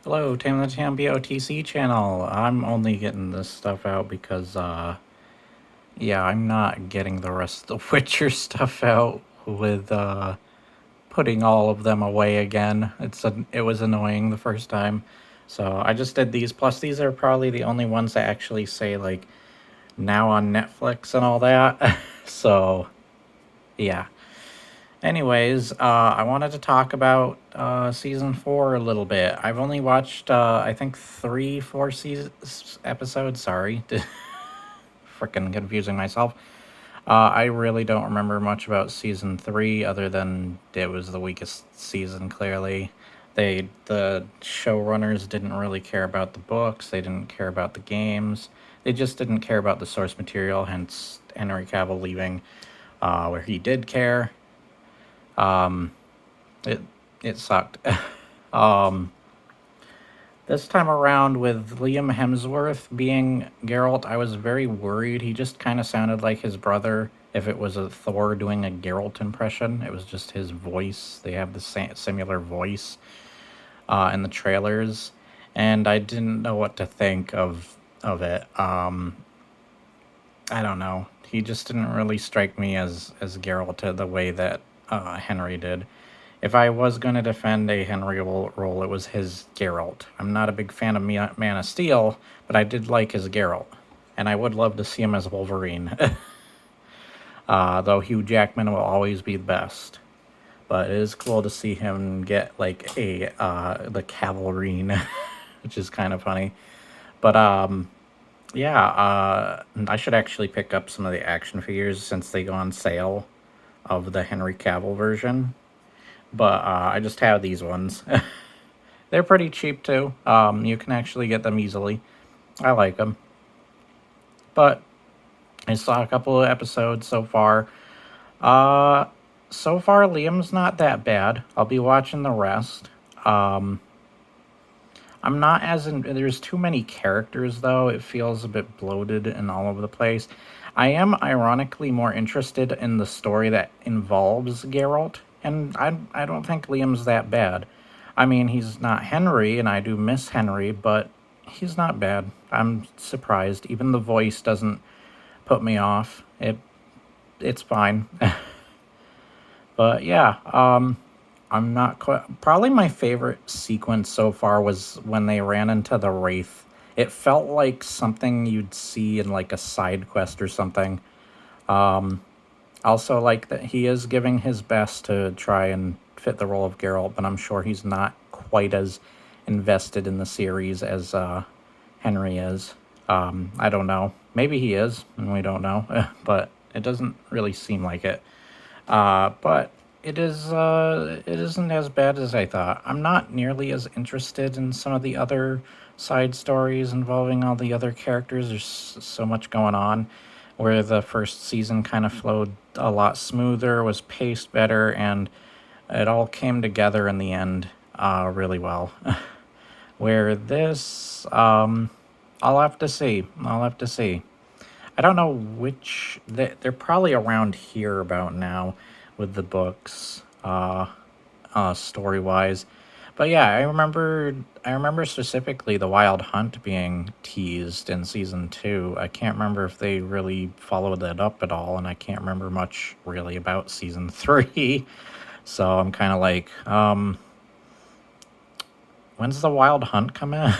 Hello, Tam the Tam BOTC channel. I'm only getting this stuff out because, yeah, I'm not getting the rest of the Witcher stuff out with, putting all of them away again. It was annoying the first time. So I just did these. Plus, these are probably the only ones that actually say, like, now on Netflix and all that. So, yeah. Anyways, I wanted to talk about season 4 a little bit. I've only watched, I think, four episodes. Sorry, freaking confusing myself. I really don't remember much about season 3, other than it was the weakest season. Clearly, the showrunners didn't really care about the books. They didn't care about the games. They just didn't care about the source material. Hence, Henry Cavill leaving, where he did care. Um, it it sucked. um, this time around with Liam Hemsworth being Geralt, I was very worried. He just kind of sounded like his brother. If it was a Thor doing a Geralt impression, it was just his voice. They have the similar voice in the trailers, and I didn't know what to think of it. I don't know. He just didn't really strike me as Geralt the way that Henry did. If I was going to defend a Henry role, it was his Geralt. I'm not a big fan of Man of Steel, but I did like his Geralt. And I would love to see him as Wolverine. Though Hugh Jackman will always be the best. But it is cool to see him get like the Cavalrine, which is kind of funny. But yeah, I should actually pick up some of the action figures since they go on sale of the Henry Cavill version. But I just have these ones. They're pretty cheap too. You can actually get them easily. I like them. But I saw a couple of episodes so far. Uh, so far Liam's not that bad. I'll be watching the rest. Um, I'm not as in. There's too many characters though. It feels a bit bloated and all over the place. I am ironically more interested in the story that involves Geralt, and I don't think Liam's that bad. I mean, he's not Henry, and I do miss Henry, but he's not bad. I'm surprised. Even the voice doesn't put me off. It's fine. But yeah, I'm not quite. Probably my favorite sequence so far was when they ran into the Wraith. It felt like something you'd see in like a side quest or something. Um, Also, like that he is giving his best to try and fit the role of Geralt, but I'm sure he's not quite as invested in the series as Henry is. I don't know. Maybe he is, and we don't know, but it doesn't really seem like it. But it isn't as bad as I thought. I'm not nearly as interested in some of the other side stories involving all the other characters. There's so much going on. Where the first season kind of flowed a lot smoother, was paced better, and it all came together in the end really well. Where this, I'll have to see. I'll have to see. I don't know which they're probably around here about now with the books, story wise. But yeah, I remember specifically the Wild Hunt being teased in season 2. I can't remember if they really followed that up at all, and I can't remember much really about season 3. So I'm kind of like, when's the Wild Hunt come in?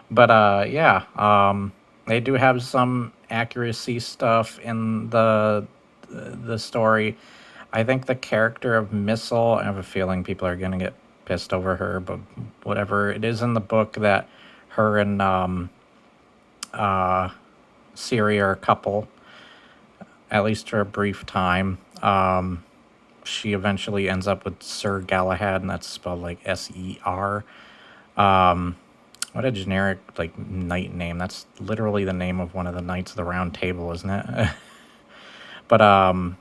But yeah, they do have some accuracy stuff in the story. I think the character of Missile, I have a feeling people are gonna get pissed over her, but whatever. It is in the book that her and uh Ciri are a couple, at least for a brief time. She eventually ends up with Sir Galahad, and that's spelled like Ser. Um, what a generic like knight name. That's literally the name of one of the knights of the Round Table, isn't it? But I'm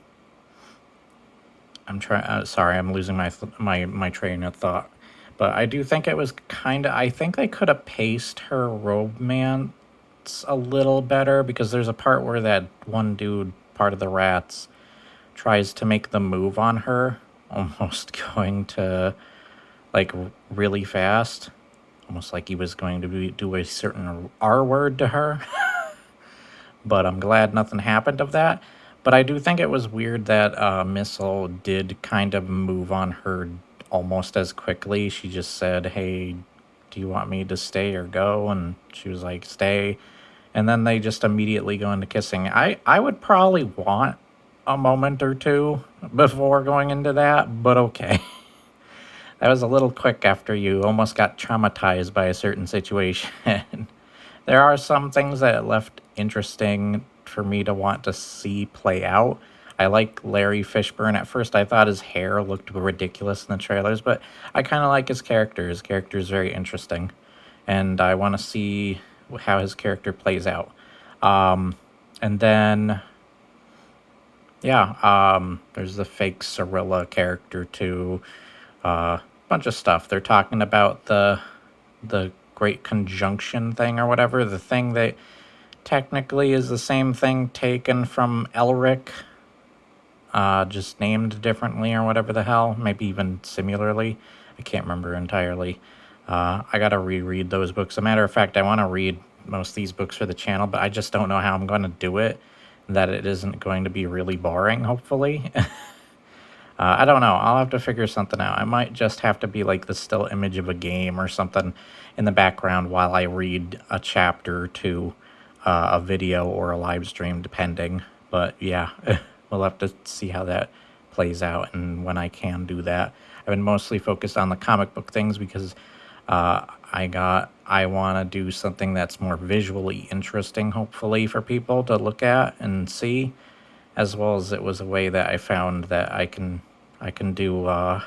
trying. Sorry, I'm losing my train of thought. But I do think it was kind of. I think they could have paced her romance a little better because there's a part where that one dude, part of the rats, tries to make the move on her, almost going to like really fast. almost like he was going to do a certain R word to her. But I'm glad nothing happened of that. But I do think it was weird that Missile did kind of move on her almost as quickly. She just said, "Hey, do you want me to stay or go?" And she was like, "Stay." And then they just immediately go into kissing. I would probably want a moment or two before going into that, but okay. That was a little quick after you almost got traumatized by a certain situation. There are some things that left interesting for me to want to see play out. I like Larry Fishburne. At first, I thought his hair looked ridiculous in the trailers, but I kind of like his character. His character is very interesting, and I want to see how his character plays out. And then, yeah, there's the fake Cirilla character too. Bunch of stuff. They're talking about the Great Conjunction thing or whatever. The thing that technically is the same thing taken from Elric, just named differently or whatever the hell. Maybe even similarly. I can't remember entirely. I gotta reread those books. As a matter of fact, I want to read most of these books for the channel, but I just don't know how I'm going to do it. That it isn't going to be really boring, hopefully. I don't know. I'll have to figure something out. I might just have to be like the still image of a game or something in the background while I read a chapter to a video or a live stream, depending. But yeah, we'll have to see how that plays out and when I can do that. I've been mostly focused on the comic book things because I want to do something that's more visually interesting, hopefully, for people to look at and see, as well as it was a way that I found that I can do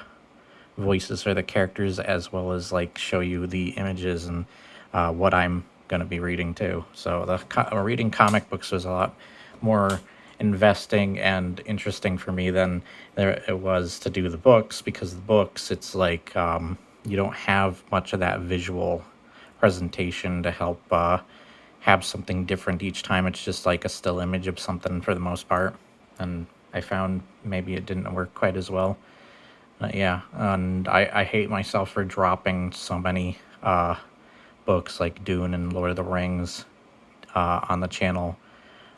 voices for the characters, as well as like show you the images and what I'm gonna be reading too. So reading comic books was a lot more investing and interesting for me than it was to do the books, because the books, it's like you don't have much of that visual presentation to help have something different each time. It's just like a still image of something for the most part, and I found maybe it didn't work quite as well. Yeah, and I hate myself for dropping so many books like Dune and Lord of the Rings on the channel.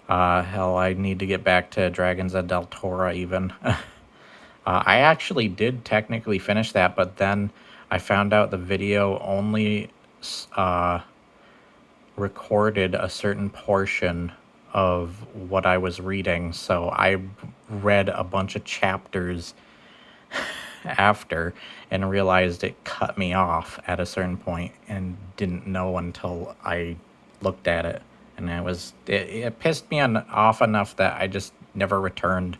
Hell, I need to get back to Dragons of Deltora even. I actually did technically finish that, but then I found out the video only recorded a certain portion of what I was reading, so I read a bunch of chapters after and realized it cut me off at a certain point and didn't know until I looked at it, and it pissed me off enough that I just never returned.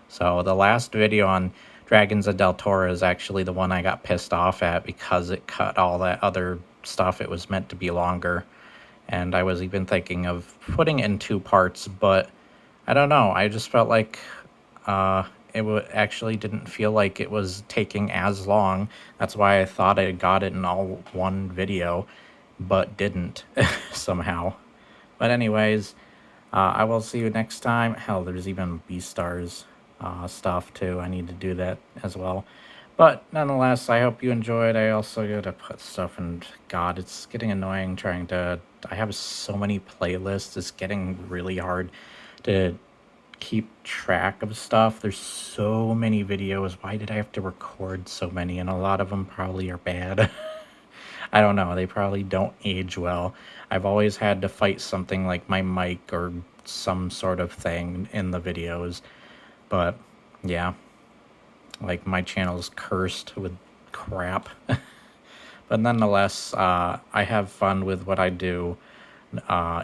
So the last video on Dragons of Deltora is actually the one I got pissed off at because it cut all that other stuff. It was meant to be longer, and I was even thinking of putting it in 2 parts, but I don't know. I just felt like it actually didn't feel like it was taking as long. That's why I thought I got it in all one video, but didn't somehow. But anyways, I will see you next time. Hell, there's even Beastars stuff too. I need to do that as well. But nonetheless, I hope you enjoyed. I also gotta put stuff in. God, it's getting annoying trying to. I have so many playlists. It's getting really hard to keep track of stuff. There's so many videos. Why did I have to record so many? And a lot of them probably are bad. I don't know. They probably don't age well. I've always had to fight something like my mic or some sort of thing in the videos. But yeah, like my channel's cursed with crap. But nonetheless, I have fun with what I do,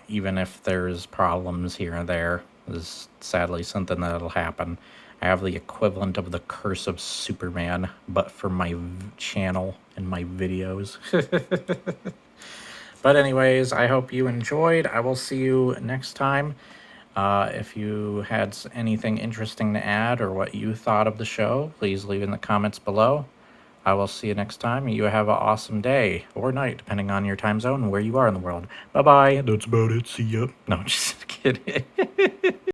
even if there's problems here and there. This is sadly something that'll happen. I have the equivalent of the Curse of Superman, but for my channel and my videos. But anyways, I hope you enjoyed. I will see you next time. If you had anything interesting to add or what you thought of the show, please leave in the comments below. I will see you next time. You have an awesome day or night, depending on your time zone and where you are in the world. Bye-bye. That's about it. See ya. No, just kidding.